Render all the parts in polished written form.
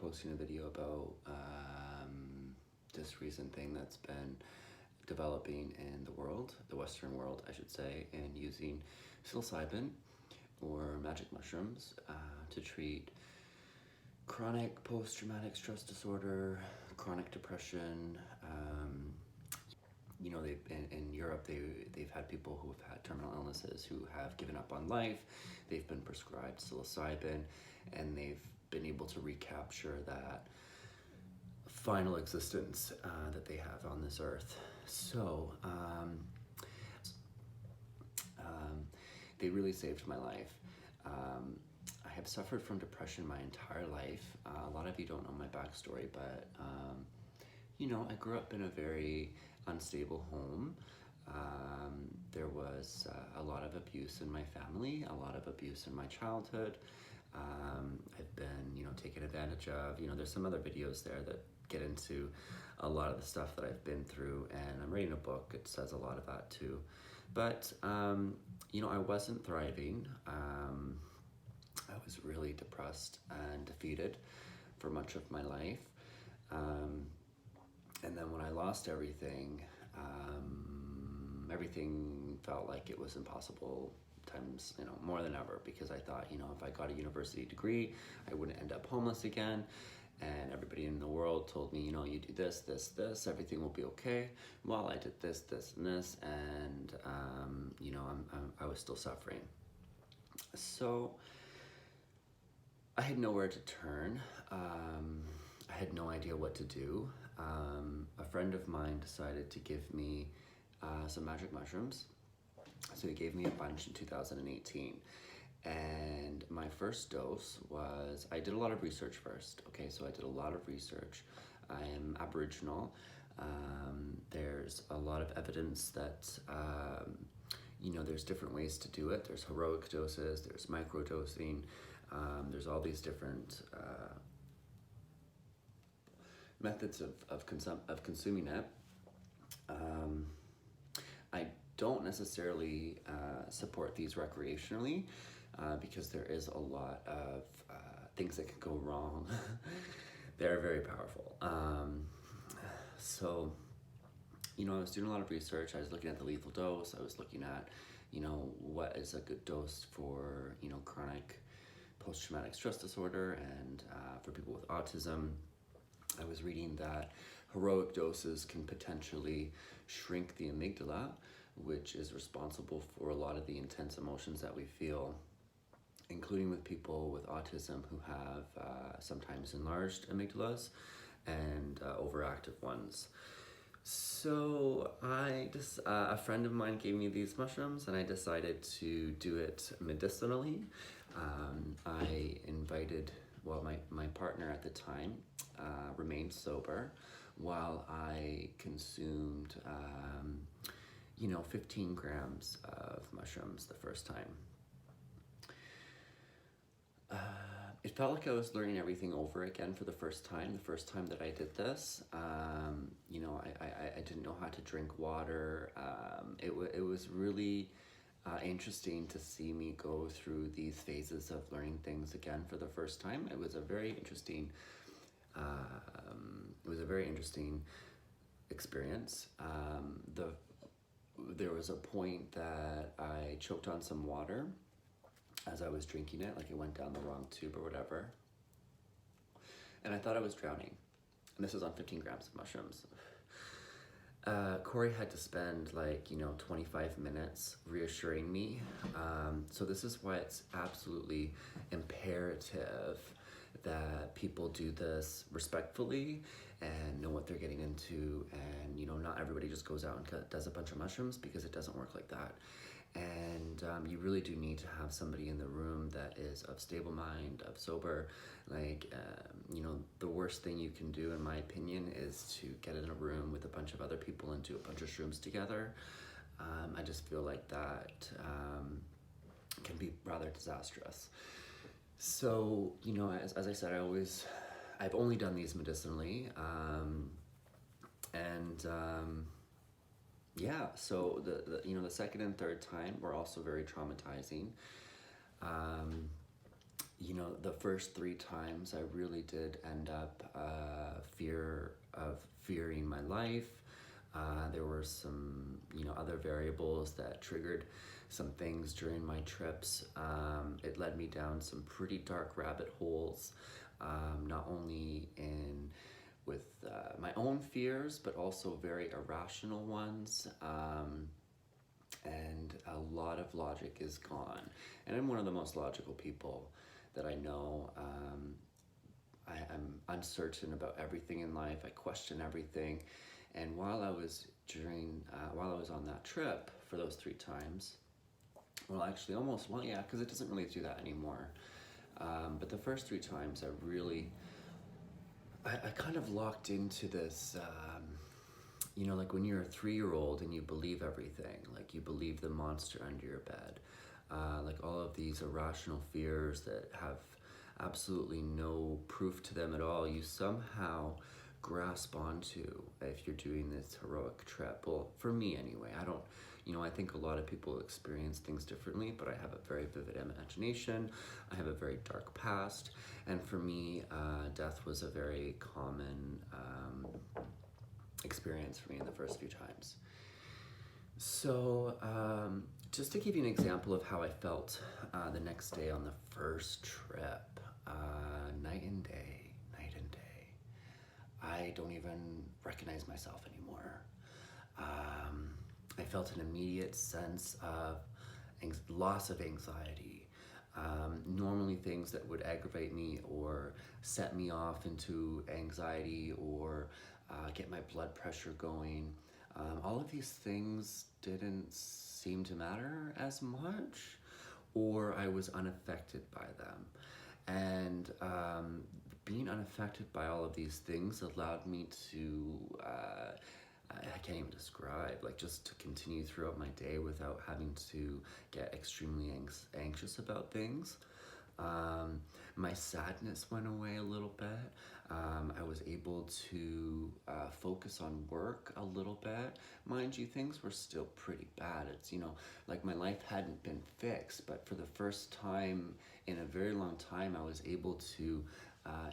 posting a video about this recent thing that's been developing in the world, the Western world, I should say, and using psilocybin or magic mushrooms to treat chronic post-traumatic stress disorder, chronic depression. You know, in Europe, they've had people who have had terminal illnesses who have given up on life. They've been prescribed psilocybin, and they've been able to recapture that final existence that they have on this earth. So they really saved my life. I have suffered from depression my entire life. A lot of you don't know my backstory, but you know, I grew up in a very unstable home. There was a lot of abuse in my family, a lot of abuse in my childhood. I've been, you know, taken advantage of. You know, there's some other videos there that get into a lot of the stuff that I've been through, and I'm reading a book. It says a lot of that too. But, you know, I wasn't thriving. I was really depressed and defeated for much of my life. And then when I lost everything, everything felt like it was impossible times, you know, more than ever, because I thought, you know, if I got a university degree, I wouldn't end up homeless again. And everybody in the world told me, you know, you do this, this, this, everything will be okay. Well, I did this, this, and this, and, you know, I was still suffering. So I had nowhere to turn. I had no idea what to do. A friend of mine decided to give me some magic mushrooms. So he gave me a bunch in 2018. And my first dose was, I did a lot of research first. Okay, so I did a lot of research. I am Aboriginal. There's a lot of evidence that, you know, there's different ways to do it. There's heroic doses, there's microdosing, there's all these different methods of consuming it. I don't necessarily support these recreationally because there is a lot of things that can go wrong. They're very powerful. So, you know, I was doing a lot of research. I was looking at the lethal dose. I was looking at, you know, what is a good dose for, you know, chronic post-traumatic stress disorder and for people with autism. I was reading that heroic doses can potentially shrink the amygdala, which is responsible for a lot of the intense emotions that we feel, including with people with autism who have sometimes enlarged amygdalas and overactive ones. So a friend of mine gave me these mushrooms, and I decided to do it medicinally. I invited, well, my partner at the time remained sober while I consumed, you know, 15 grams of mushrooms the first time. It felt like I was learning everything over again for the first time that I did this. You know, I didn't know how to drink water. It was really interesting to see me go through these phases of learning things again for the first time. It was a very interesting experience. There was a point that I choked on some water as I was drinking it, like it went down the wrong tube or whatever. And I thought I was drowning. And this was on 15 grams of mushrooms. Corey had to spend 25 minutes reassuring me. So this is why it's absolutely imperative that people do this respectfully and know what they're getting into. And, not everybody just goes out and does a bunch of mushrooms, because it doesn't work like that. And you really do need to have somebody in the room that is of stable mind, of sober. The worst thing you can do, in my opinion, is to get in a room with a bunch of other people and do a bunch of shrooms together. I just feel like that can be rather disastrous. So, as I said, I've only done these medicinally. So the second and third time were also very traumatizing. you know, the first 3 times I really did end up fearing my life. There were some, you know, other variables that triggered some things during my trips. It led me down some pretty dark rabbit holes, not only with my own fears, but also very irrational ones. And a lot of logic is gone. And I'm one of the most logical people that I know. I'm uncertain about everything in life. I question everything. And while I was on that trip for those 3 times, well, actually because it doesn't really do that anymore. But the first 3 times I kind of locked into this, you know, like when you're a 3-year-old and you believe everything, like you believe the monster under your bed, like all of these irrational fears that have absolutely no proof to them at all, you somehow grasp onto if you're doing this heroic trip. Well, for me anyway, I think a lot of people experience things differently, but I have a very vivid imagination. I have a very dark past, and for me, death was a very common experience for me in the first few times. So, just to give you an example of how I felt the next day on the first trip, night and day. I don't even recognize myself anymore. I felt an immediate sense of loss of anxiety. Normally things that would aggravate me or set me off into anxiety or get my blood pressure going, all of these things didn't seem to matter as much, or I was unaffected by them. And being unaffected by all of these things allowed me to, I can't even describe, like just to continue throughout my day without having to get extremely anxious about things. My sadness went away a little bit. I was able to focus on work a little bit. Mind you, things were still pretty bad. It's, like my life hadn't been fixed, but for the first time in a very long time, I was able to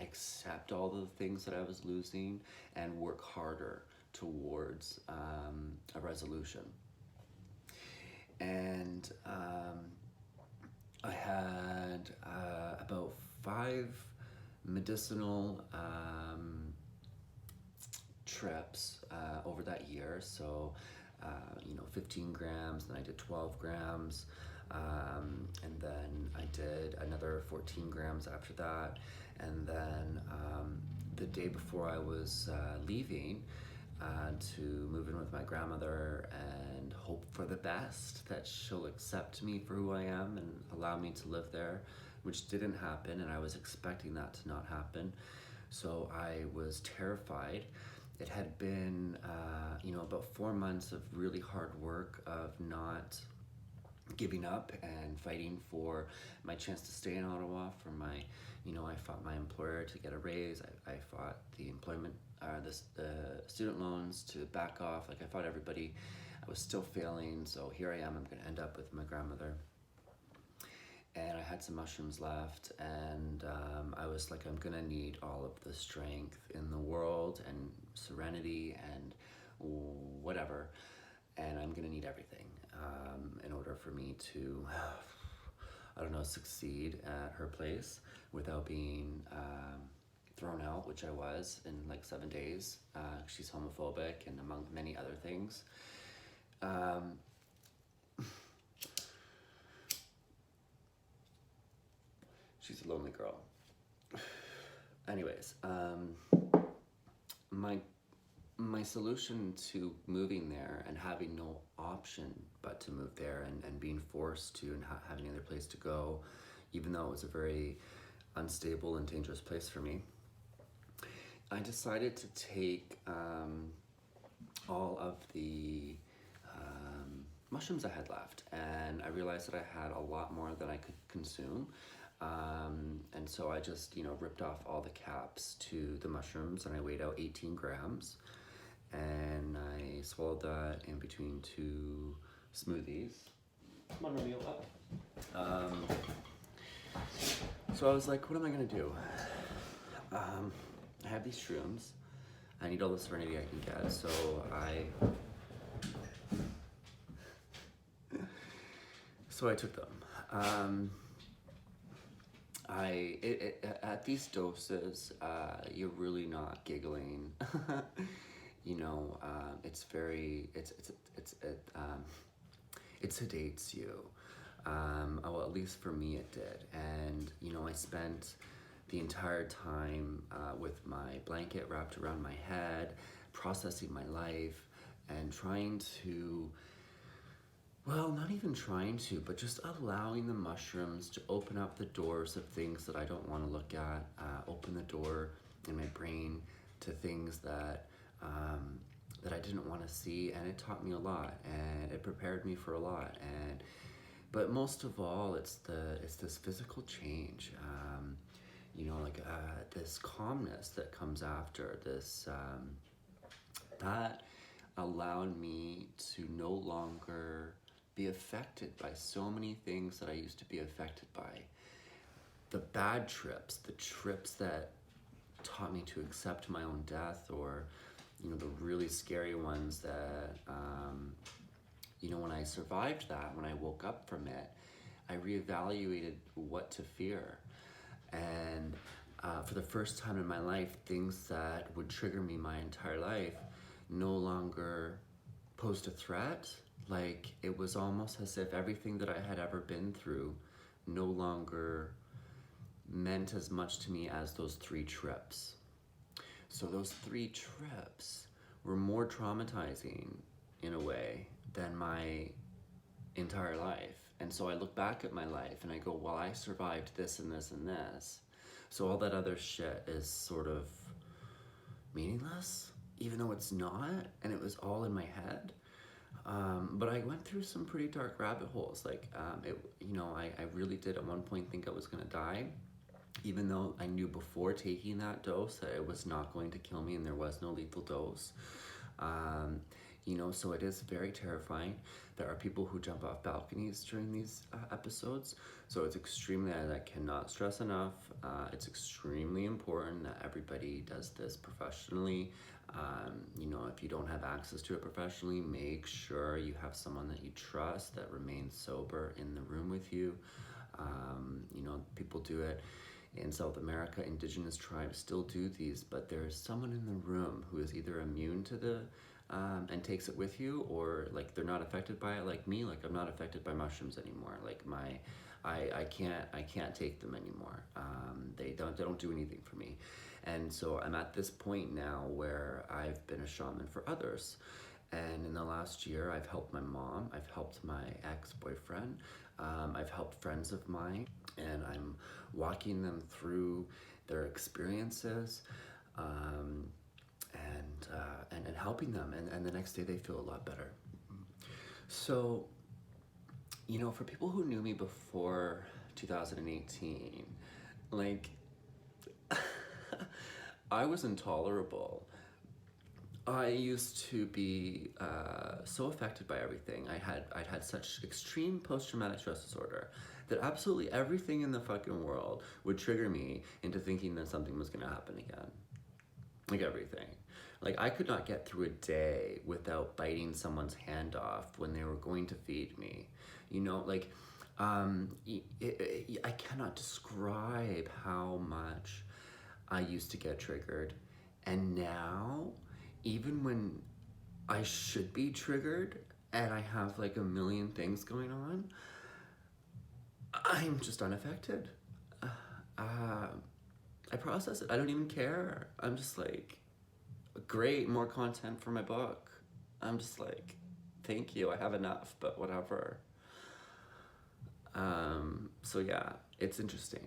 accept all the things that I was losing and work harder towards a resolution. And I had about 5 medicinal trips over that year. So, 15 grams, then I did 12 grams, and then I did another 14 grams after that. And then the day before I was leaving to move in with my grandmother and hope for the best, that she'll accept me for who I am and allow me to live there, which didn't happen, and I was expecting that to not happen. So I was terrified. It had been, about 4 months of really hard work of not giving up and fighting for my chance to stay in Ottawa, for my, I fought my employer to get a raise. I fought the the student loans to back off. Like I fought everybody. I was still failing. So here I am. I'm going to end up with my grandmother. And I had some mushrooms left, and I was like, I'm gonna need all of the strength in the world and serenity and whatever, and I'm gonna need everything in order for me to, succeed at her place without being thrown out, which I was in like 7 days. She's homophobic and among many other things. She's a lonely girl. Anyways, my solution to moving there and having no option but to move there and being forced to and having another place to go, even though it was a very unstable and dangerous place for me, I decided to take all of the mushrooms I had left, and I realized that I had a lot more than I could consume. And so I just, ripped off all the caps to the mushrooms, and I weighed out 18 grams, and I swallowed that in between 2 smoothies. Come on, Romeo, up. So I was like, what am I gonna do? I have these shrooms. I need all the serenity I can get, so I took them. At these doses, you're really not giggling. You know, it sedates you. Well, at least for me it did. And, you know, I spent the entire time with my blanket wrapped around my head, processing my life, and trying to, well, not even trying to, but just allowing the mushrooms to open up the doors of things that I don't want to look at, open the door in my brain to things that I didn't want to see, and it taught me a lot, and it prepared me for a lot. But most of all, it's this physical change, you know, like this calmness that comes after this, that allowed me to no longer be affected by so many things that I used to be affected by. The bad trips, the trips that taught me to accept my own death, or, you know, the really scary ones that, you know, when I survived that, when I woke up from it, I reevaluated what to fear. And for the first time in my life, things that would trigger me my entire life no longer posed a threat. Like, it was almost as if everything that I had ever been through no longer meant as much to me as those 3 trips. So those 3 trips were more traumatizing in a way than my entire life. And so I look back at my life and I go, well, I survived this and this and this. So all that other shit is sort of meaningless, even though it's not, and it was all in my head. But I went through some pretty dark rabbit holes. Like, you know, I really did at one point think I was gonna die, even though I knew before taking that dose that it was not going to kill me and there was no lethal dose. You know, so it is very terrifying. There are people who jump off balconies during these episodes. So it's extremely, I cannot stress enough, it's extremely important that everybody does this professionally. You know, if you don't have access to it professionally, make sure you have someone that you trust that remains sober in the room with you. You know, people do it in South America. Indigenous tribes still do these, but there's someone in the room who is either immune to the and takes it with you, or like they're not affected by it, like me. Like, I'm not affected by mushrooms anymore. Like I can't take them anymore. They don't do anything for me. And so I'm at this point now where I've been a shaman for others. And in the last year, I've helped my mom, I've helped my ex-boyfriend, I've helped friends of mine, and I'm walking them through their experiences, and helping them. And the next day they feel a lot better. So, you know, for people who knew me before 2018, like, I was intolerable. I used to be so affected by everything. I'd had such extreme post-traumatic stress disorder that absolutely everything in the fucking world would trigger me into thinking that something was gonna happen again. Like, everything. Like, I could not get through a day without biting someone's hand off when they were going to feed me. You know, like, I cannot describe how much I used to get triggered. And now, even when I should be triggered and I have like a million things going on, I'm just unaffected. I process it. I don't even care. I'm just like, great, more content for my book. I'm just like, thank you, I have enough, but whatever. So yeah, it's interesting.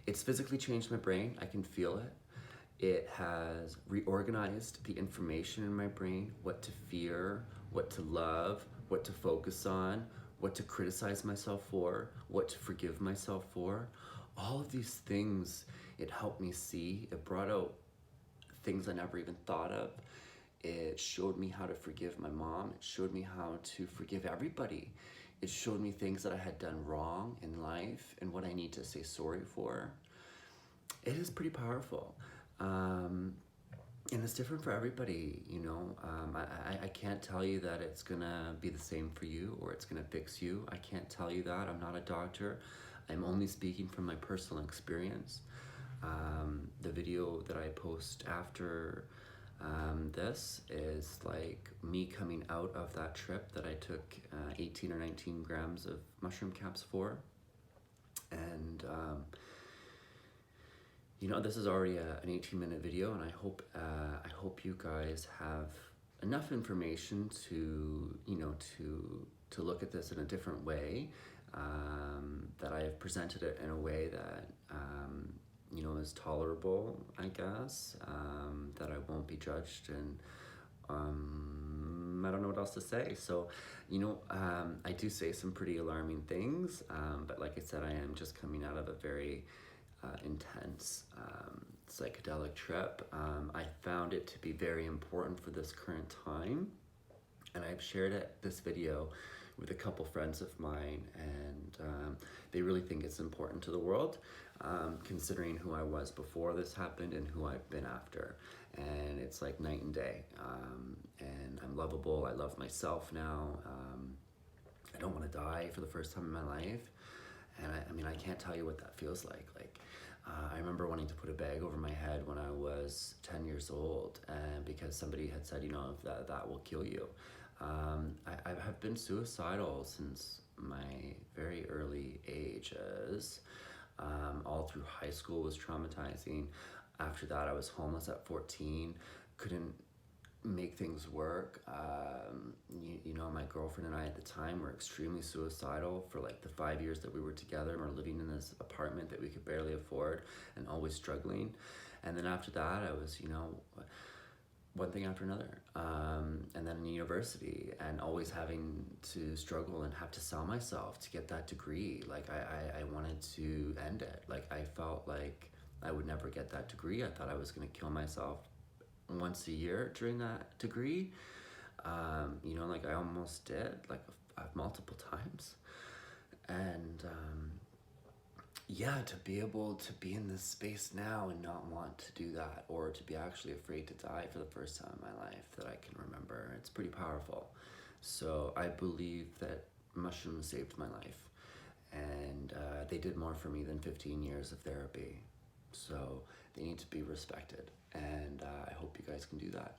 It's physically changed my brain. I can feel it. It has reorganized the information in my brain, what to fear, what to love, what to focus on, what to criticize myself for, what to forgive myself for. All of these things, it helped me see. It brought out things I never even thought of. It showed me how to forgive my mom. It showed me how to forgive everybody it showed me things that I had done wrong in life and what I need to say sorry for. It is pretty powerful. And it's different for everybody, you know. I can't tell you that it's gonna be the same for you or it's gonna fix you. I can't tell you that. I'm not a doctor. I'm only speaking from my personal experience. The video that I post after this is like me coming out of that trip that I took 18 or 19 grams of mushroom caps for. And you know, this is already an 18-minute video, and I hope you guys have enough information to, you know, to look at this in a different way, that I have presented it in a way that you know, is tolerable, I guess, that I won't be judged, and I don't know what else to say. So, you know, I do say some pretty alarming things, but like I said, I am just coming out of a very intense psychedelic trip. I found it to be very important for this current time, and I've shared this video with a couple friends of mine, and they really think it's important to the world, considering who I was before this happened and who I've been after. And it's like night and day. And I'm lovable. I love myself now. I don't want to die for the first time in my life. And I mean, I can't tell you what that feels like. I remember wanting to put a bag over my head when I was 10 years old, and because somebody had said, you know, that will kill you. I have been suicidal since my very early ages. All through high school was traumatizing. After that, I was homeless at 14, couldn't make things work. You know, my girlfriend and I at the time were extremely suicidal for like the 5 years that we were together, and we're living in this apartment that we could barely afford and always struggling. And then after that, I was, you know, one thing after another. And then in university, and always having to struggle and have to sell myself to get that degree. Like I wanted to end it. Like I felt like I would never get that degree. I thought I was gonna kill myself once a year during that degree. You know, like I almost did, like multiple times. And yeah, to be able to be in this space now and not want to do that, or to be actually afraid to die for the first time in my life that I can remember, it's pretty powerful. So I believe that mushrooms saved my life, and they did more for me than 15 years of therapy. So they need to be respected, and I hope you guys can do that.